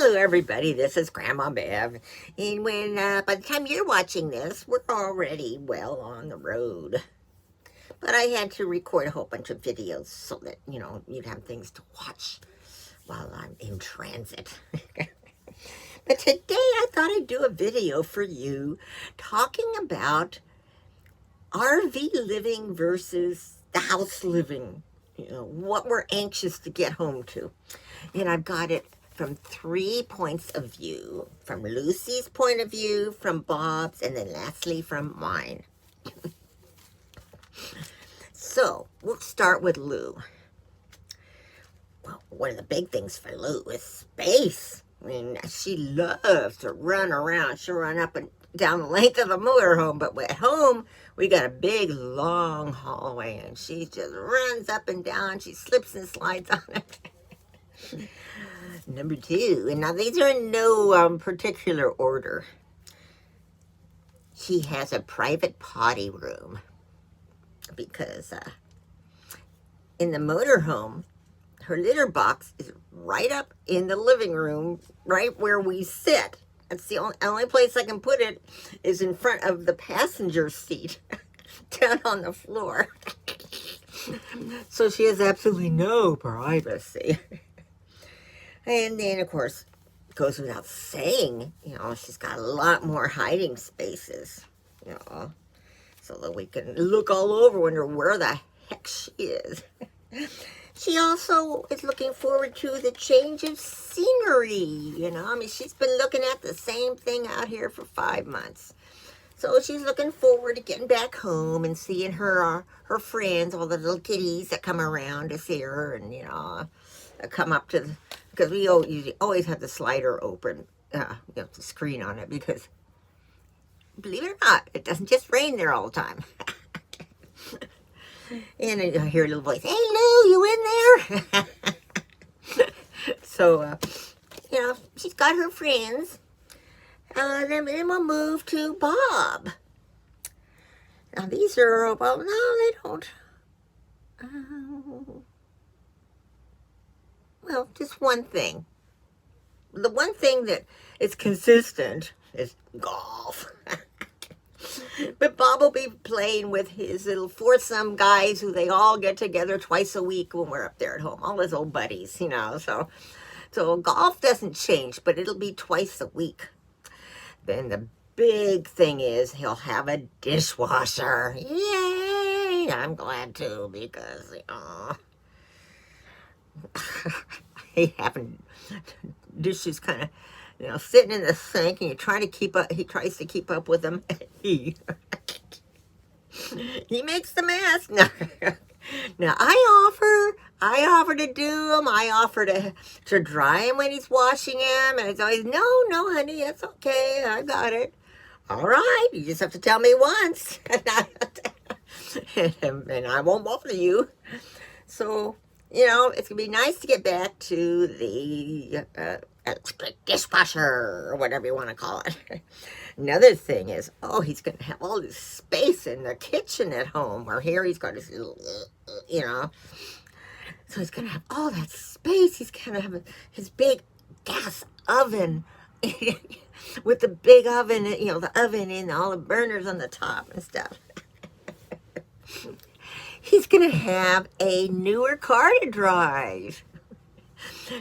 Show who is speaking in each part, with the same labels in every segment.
Speaker 1: Hello, everybody. This is Grandma Bev. And when by the time you're watching this, we're already well on the road. But I had to record a whole bunch of videos so that, you'd have things to watch while I'm in transit. But today I thought I'd do a video for you talking about RV living versus the house living. What we're anxious to get home to. And I've got it from 3 points of view. From Lucy's point of view, from Bob's, and then lastly from mine. So, we'll start with Lou. Well, one of the big things for Lou is space. I mean, she loves to run around. She'll run up and down the length of the motorhome, but at home, we got a big, long hallway, and she just runs up and down. She slips and slides on it. Number 2, and now these are in no particular order. She has a private potty room because in the motorhome, her litter box is right up in the living room, right where we sit. That's the only place I can put it is in front of the passenger seat, down on the floor. So she has absolutely no privacy. And then, of course, it goes without saying, she's got a lot more hiding spaces, so that we can look all over, wonder where the heck she is. She also is looking forward to the change of scenery, she's been looking at the same thing out here for 5 months. So she's looking forward to getting back home and seeing her friends, all the little kitties that come around to see her and, come up to, because we always have the slider open, the screen on it, because believe it or not, it doesn't just rain there all the time. And I hear a little voice, "Hey Lou, you in there?" So, she's got her friends. Then we'll move to Bob. Now these are, well, no, they don't. Well, just one thing. The one thing that is consistent is golf. But Bob will be playing with his little foursome guys who they all get together twice a week when we're up there at home. All his old buddies, So golf doesn't change, but it'll be twice a week. Then the big thing is he'll have a dishwasher. Yay! I'm glad too, because, I having dishes kind of, sitting in the sink, and he tries to keep up with them. He makes the mess. Now I offer to do them. I offer to dry him when he's washing him, and it's always, no, honey, that's okay. I got it. All right, you just have to tell me once, and I won't bother you. So, it's going to be nice to get back to the electric dishwasher, or whatever you want to call it. Another thing is, he's going to have all this space in the kitchen at home, where here he's got his, So he's going to have all that space. He's going to have his big gas oven with the big oven, the oven and all the burners on the top and stuff. He's going to have a newer car to drive.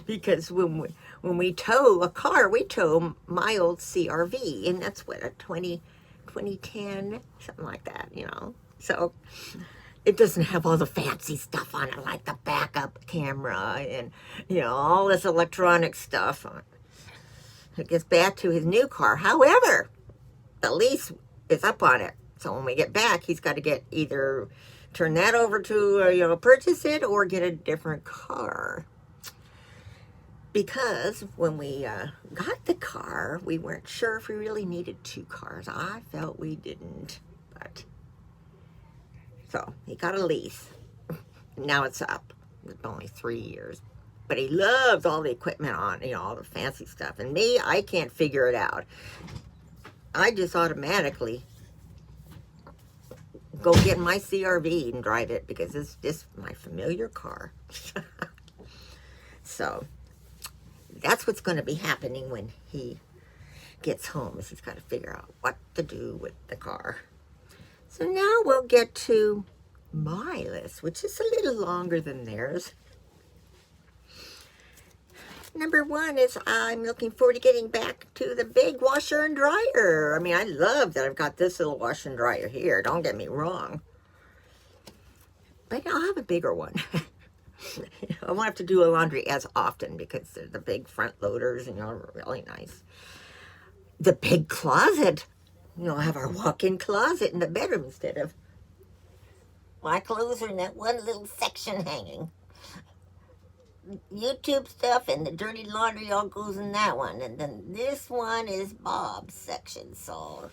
Speaker 1: Because when we tow a car, we tow my old CRV. And that's what, a 2010, something like that, So it doesn't have all the fancy stuff on it, like the backup camera and, all this electronic stuff on it. It gets back to his new car. However, the lease is up on it. So when we get back, he's got to get either turn that over to, purchase it or get a different car. Because when we got the car, we weren't sure if we really needed 2 cars. I felt we didn't. But so he got a lease. Now it's up. It's only 3 years. But he loves all the equipment on, all the fancy stuff. And me, I can't figure it out. I just automatically go get my CRV and drive it because it's just my familiar car. So that's what's going to be happening when he gets home, is he's got to figure out what to do with the car. So now we'll get to my list, which is a little longer than theirs. Number 1 is I'm looking forward to getting back to the big washer and dryer. I mean, I love that I've got this little washer and dryer here. Don't get me wrong. But I'll have a bigger one. I won't have to do a laundry as often because they're the big front loaders and are really nice. The big closet. I'll have our walk-in closet in the bedroom instead of my clothes are in that one little section hanging. YouTube stuff and the dirty laundry all goes in that one. And then this one is Bob's section. So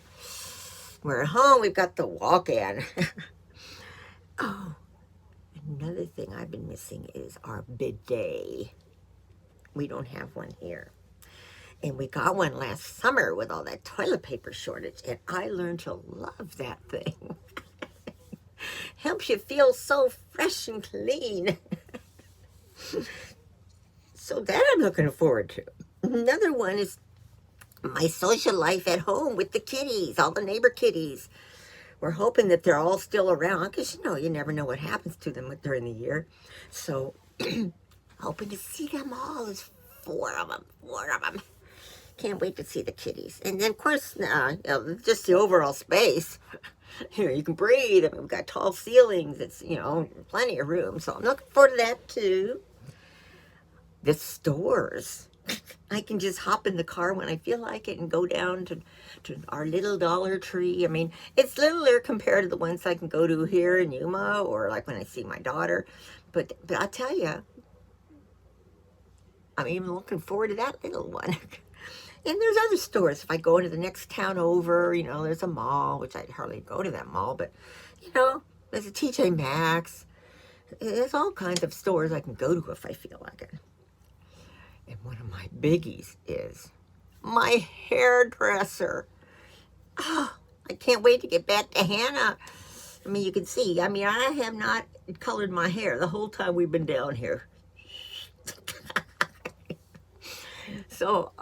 Speaker 1: we're at home. We've got the walk-in. Oh, another thing I've been missing is our bidet. We don't have one here. And we got one last summer with all that toilet paper shortage. And I learned to love that thing. Helps you feel so fresh and clean. So that I'm looking forward to. Another one is my social life at home with the kitties, all the neighbor kitties. We're hoping that they're all still around because, you never know what happens to them during the year. So hoping to see them all. There's 4 of them. Can't wait to see the kitties. And then, of course, just the overall space. You can breathe. I mean, we've got tall ceilings. It's, plenty of room. So I'm looking forward to that, too. The stores. I can just hop in the car when I feel like it and go down to our little Dollar Tree. I mean, it's littler compared to the ones I can go to here in Yuma or like when I see my daughter. But I tell you, I'm even looking forward to that little one. And there's other stores. If I go into the next town over, there's a mall, which I'd hardly go to that mall, but, there's a TJ Maxx. There's all kinds of stores I can go to if I feel like it. And one of my biggies is my hairdresser. Oh, I can't wait to get back to Hannah. I mean, you can see, I have not colored my hair the whole time we've been down here. So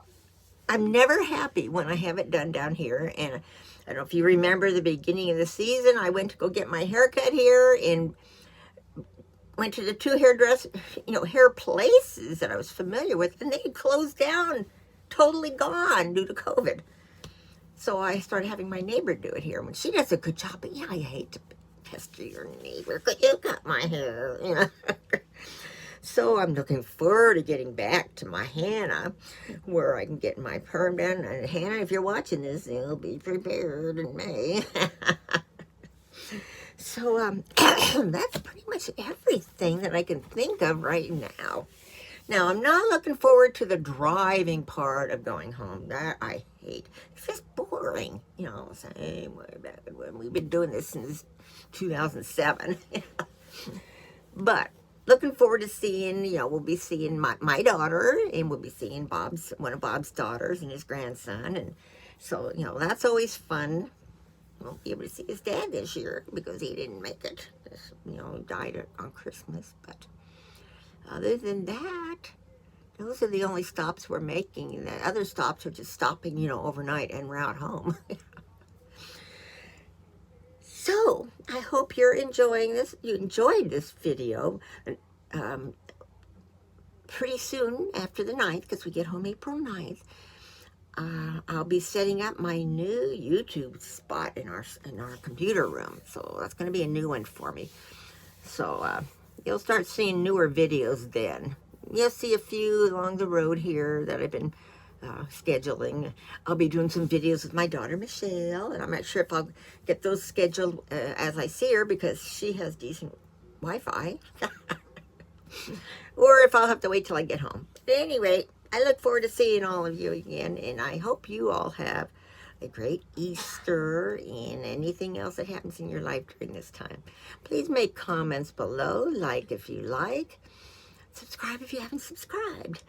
Speaker 1: I'm never happy when I have it done down here. And I don't know if you remember the beginning of the season, I went to go get my haircut here and went to the 2 hair places that I was familiar with, and they had closed down, totally gone due to COVID. So I started having my neighbor do it here. When she does a good job, but I hate to pester your neighbor because you cut my hair, So I'm looking forward to getting back to my Hannah, where I can get my perm done. And Hannah, if you're watching this, you'll be prepared in May. So that's pretty much everything that I can think of right now. Now, I'm not looking forward to the driving part of going home. That I hate. It's just boring. Same way back when we've been doing this since 2007. But looking forward to seeing, we'll be seeing my daughter, and we'll be seeing one of Bob's daughters and his grandson. And so, that's always fun. Won't be able to see his dad this year because he didn't make it. He died on Christmas. But other than that, those are the only stops we're making. The other stops are just stopping, overnight en route home. So I hope you're enjoying this. You enjoyed this video. Pretty soon after the 9th, because we get home April 9th. I'll be setting up my new YouTube spot in our computer room. So that's going to be a new one for me. So you'll start seeing newer videos then. You'll see a few along the road here that I've been scheduling. I'll be doing some videos with my daughter Michelle, and I'm not sure if I'll get those scheduled as I see her because she has decent Wi-Fi. Or if I'll have to wait till I get home. But anyway, I look forward to seeing all of you again, and I hope you all have a great Easter and anything else that happens in your life during this time. Please make comments below, like if you like, subscribe if you haven't subscribed.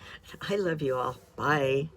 Speaker 1: I love you all. Bye.